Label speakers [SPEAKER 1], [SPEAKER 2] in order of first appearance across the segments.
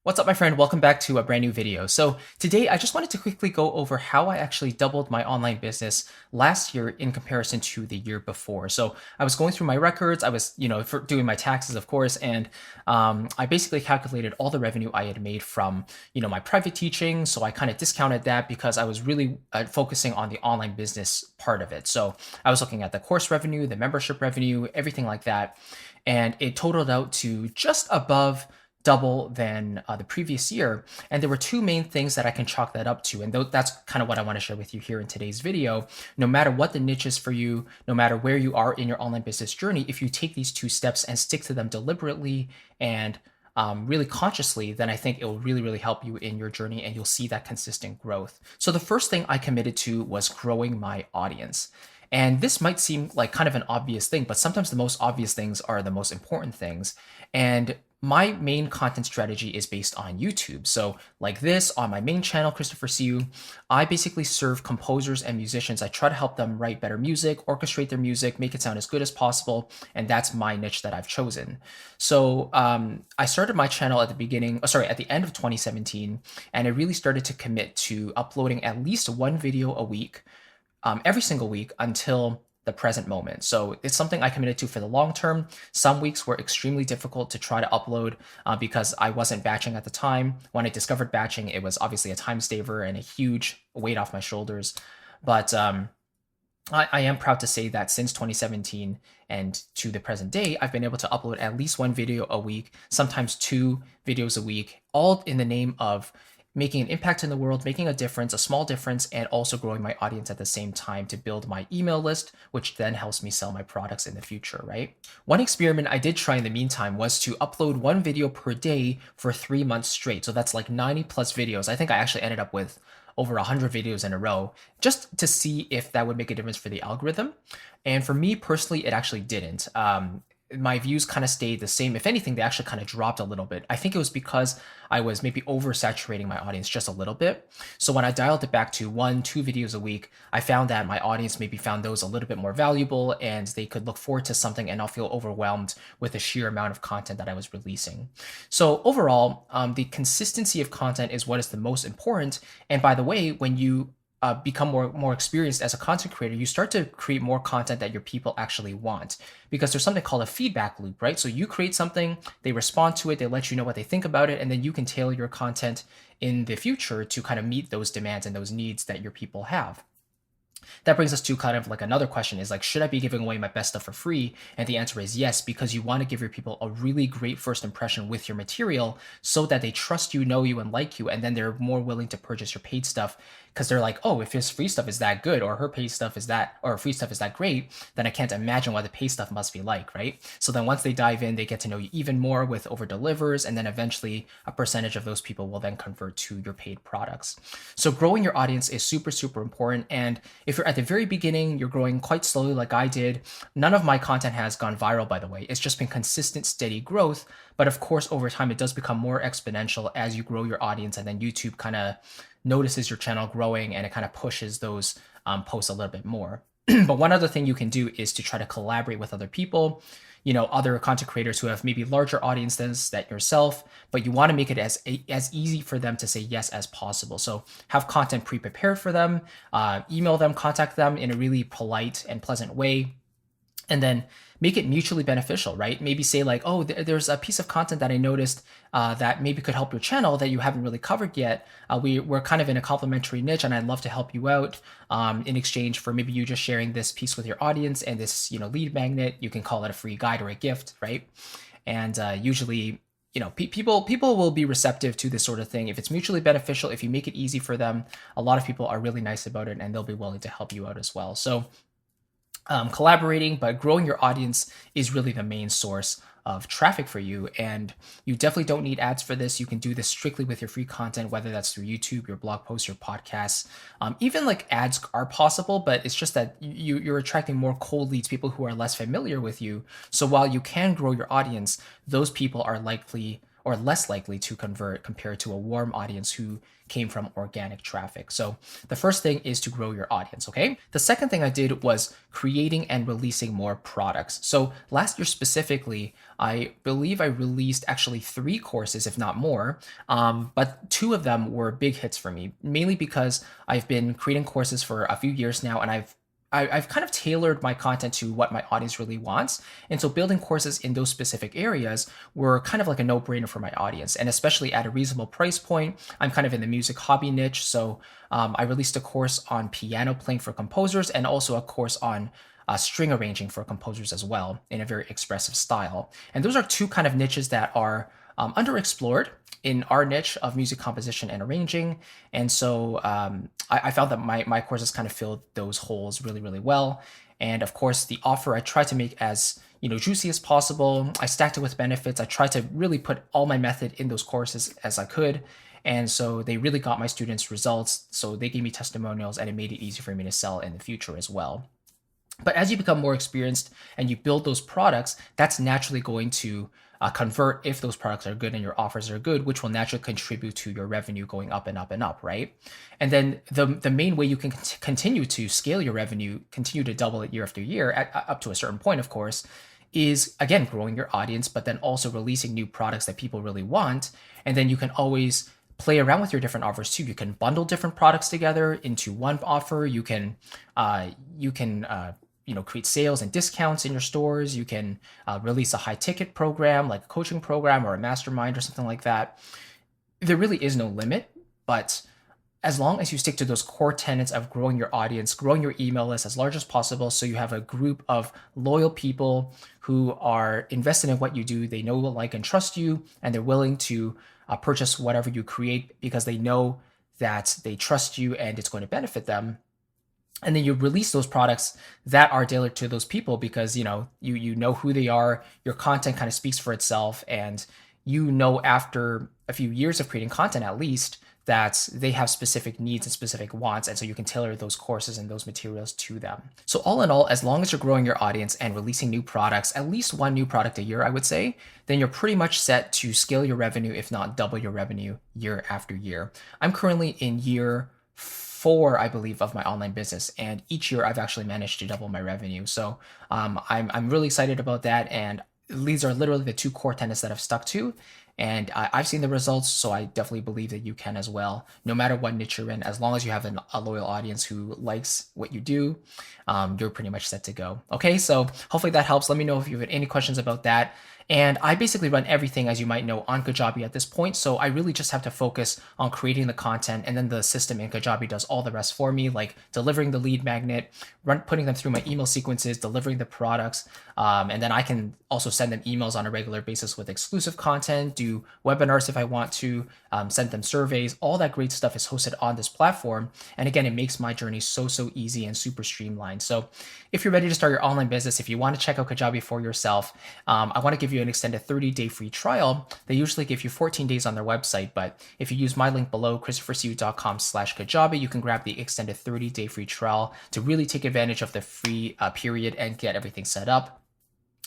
[SPEAKER 1] What's up, my friend? Welcome back to a brand new video. So today I just wanted to quickly go over how I actually doubled my online business last year in comparison to the year before. So I was going through my records, I was, for doing my taxes, of course, and I basically calculated all the revenue I had made from, my private teaching. So I kind of discounted that because I was really focusing on the online business part of it. So I was looking at the course revenue, the membership revenue, everything like that. And it totaled out to just above double than the previous year. And there were two main things that I can chalk that up to. And that's kind of what I want to share with you here in today's video. No matter what the niche is for you, no matter where you are in your online business journey, if you take these two steps and stick to them deliberately and really consciously, then I think it will really, really help you in your journey and you'll see that consistent growth. So the first thing I committed to was growing my audience. And this might seem like kind of an obvious thing, but sometimes the most obvious things are the most important things. And my main content strategy is based on YouTube. So like this on my main channel, Christopher Siu, I basically serve composers and musicians. I try to help them write better music, orchestrate their music, make it sound as good as possible. And that's my niche that I've chosen. So I started my channel at the end of 2017, and I really started to commit to uploading at least one video a week, every single week until the present moment. So it's something I committed to for the long term. Some weeks were extremely difficult to try to upload because I wasn't batching at the time. When I discovered batching, it was obviously a time saver and a huge weight off my shoulders. But I am proud to say that since 2017 and to the present day, I've been able to upload at least one video a week, sometimes two videos a week, all in the name of making an impact in the world, making a difference, a small difference, and also growing my audience at the same time to build my email list, which then helps me sell my products in the future, right? One experiment I did try in the meantime was to upload one video per day for 3 months straight. So that's like 90 plus videos. I think I actually ended up with over 100 videos in a row just to see if that would make a difference for the algorithm. And for me personally, it actually didn't. My views kind of stayed the same. If anything, they actually kind of dropped a little bit. I think it was because I was maybe oversaturating my audience just a little bit. So when I dialed it back to 1, 2 videos a week, I found that my audience maybe found those a little bit more valuable and they could look forward to something and not feel overwhelmed with the sheer amount of content that I was releasing. So overall, the consistency of content is what is the most important. And by the way, when you become more experienced as a content creator, you start to create more content that your people actually want, because there's something called a feedback loop, right? So you create something, they respond to it, they let you know what they think about it, and then you can tailor your content in the future to kind of meet those demands and those needs that your people have. That brings us to kind of like another question is like, should I be giving away my best stuff for free? And the answer is yes, because you want to give your people a really great first impression with your material so that they trust you, know you, and like you. And then they're more willing to purchase your paid stuff because they're like, oh, if his free stuff is that good or her paid stuff is that, or free stuff is that great, then I can't imagine what the paid stuff must be like, right? So then once they dive in, they get to know you even more with over delivers. And then eventually a percentage of those people will then convert to your paid products. So growing your audience is super, super important. And if you're at the very beginning, you're growing quite slowly like I did. None of my content has gone viral, by the way. It's just been consistent, steady growth. But of course, over time, it does become more exponential as you grow your audience, and then YouTube kind of notices your channel growing and it kind of pushes those posts a little bit more. But one other thing you can do is to try to collaborate with other people, other content creators who have maybe larger audiences than yourself, but you want to make it as easy for them to say yes as possible. So have content pre-prepared for them, email them, contact them in a really polite and pleasant way, and then make it mutually beneficial, right? Maybe say like, oh, there's a piece of content that I noticed that maybe could help your channel that you haven't really covered yet. We're kind of in a complementary niche and I'd love to help you out in exchange for maybe you just sharing this piece with your audience and this, lead magnet. You can call it a free guide or a gift, right? And usually, people will be receptive to this sort of thing if it's mutually beneficial. If you make it easy for them, a lot of people are really nice about it and they'll be willing to help you out as well. So collaborating, but growing your audience is really the main source of traffic for you. And you definitely don't need ads for this. You can do this strictly with your free content, whether that's through YouTube, your blog posts, your podcasts. Even like ads are possible, but it's just that you're attracting more cold leads, people who are less familiar with you. So while you can grow your audience, those people are likely or less likely to convert compared to a warm audience who came from organic traffic. So the first thing is to grow your audience, okay? The second thing I did was creating and releasing more products. So last year specifically, I believe I released actually 3 courses, if not more, but 2 of them were big hits for me, mainly because I've been creating courses for a few years now, and I've kind of tailored my content to what my audience really wants. And so building courses in those specific areas were kind of like a no-brainer for my audience. And especially at a reasonable price point, I'm kind of in the music hobby niche. So I released a course on piano playing for composers and also a course on string arranging for composers as well in a very expressive style. And those are 2 kind of niches that are underexplored in our niche of music composition and arranging. And so I found that my courses kind of filled those holes really, really well. And of course, the offer I tried to make as juicy as possible. I stacked it with benefits. I tried to really put all my method in those courses as I could. And so they really got my students results. So they gave me testimonials, and it made it easy for me to sell in the future as well. But as you become more experienced and you build those products, that's naturally going to convert if those products are good and your offers are good, which will naturally contribute to your revenue going up and up and up, right? And then the main way you can continue to scale your revenue, continue to double it year after year, up to a certain point, of course, is again growing your audience, but then also releasing new products that people really want. And then you can always play around with your different offers too. You can bundle different products together into one offer. You can create sales and discounts in your stores. You can release a high ticket program like a coaching program or a mastermind or something like that. There really is no limit, but as long as you stick to those core tenets of growing your audience, growing your email list as large as possible, so you have a group of loyal people who are invested in what you do, they know, like, and trust you, and they're willing to purchase whatever you create because they know that they trust you and it's going to benefit them. And then you release those products that are tailored to those people because you know who they are. Your content kind of speaks for itself, and after a few years of creating content at least that they have specific needs and specific wants, and so you can tailor those courses and those materials to them. So all in all, as long as you're growing your audience and releasing new products, at least 1 new product a year, I would say, then you're pretty much set to scale your revenue, if not double your revenue year after year. I'm currently in year 4, I believe, of my online business, and each year I've actually managed to double my revenue. So I'm really excited about that, and these are literally the 2 core tenets that I've stuck to, and I've seen the results. So I definitely believe that you can as well, no matter what niche you're in. As long as you have a loyal audience who likes what you do, you're pretty much set to go. Okay, so hopefully that helps. Let me know if you have any questions about that. And I basically run everything, as you might know, on Kajabi at this point. So I really just have to focus on creating the content, and then the system in Kajabi does all the rest for me, like delivering the lead magnet, putting them through my email sequences, delivering the products. And then I can also send them emails on a regular basis with exclusive content, do webinars if I want to, send them surveys. All that great stuff is hosted on this platform. And again, it makes my journey so easy and super streamlined. So if you're ready to start your online business, if you want to check out Kajabi for yourself, I want to give you an extended 30-day free trial. They usually give you 14 days on their website, but if you use my link below, christophersiu.com/Kajabi, you can grab the extended 30-day free trial to really take advantage of the free period and get everything set up.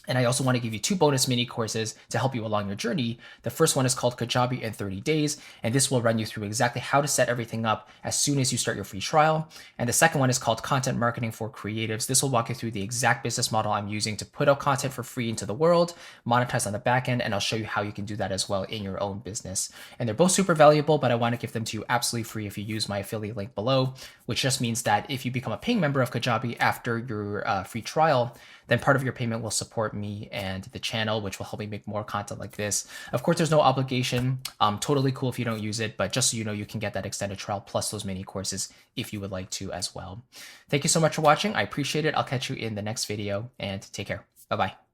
[SPEAKER 1] And I also want to give you 2 bonus mini courses to help you along your journey. The first one is called Kajabi in 30 days, and this will run you through exactly how to set everything up as soon as you start your free trial. And the second one is called Content Marketing for Creatives. This will walk you through the exact business model I'm using to put out content for free into the world, monetize on the back end, and I'll show you how you can do that as well in your own business. And they're both super valuable, but I want to give them to you absolutely free if you use my affiliate link below, which just means that if you become a paying member of Kajabi after your free trial, then part of your payment will support me and the channel, which will help me make more content like this. Of course, there's no obligation. Totally cool if you don't use it, but just so you know, you can get that extended trial plus those mini courses if you would like to as well. Thank you so much for watching. I appreciate it. I'll catch you in the next video, and take care. Bye-bye.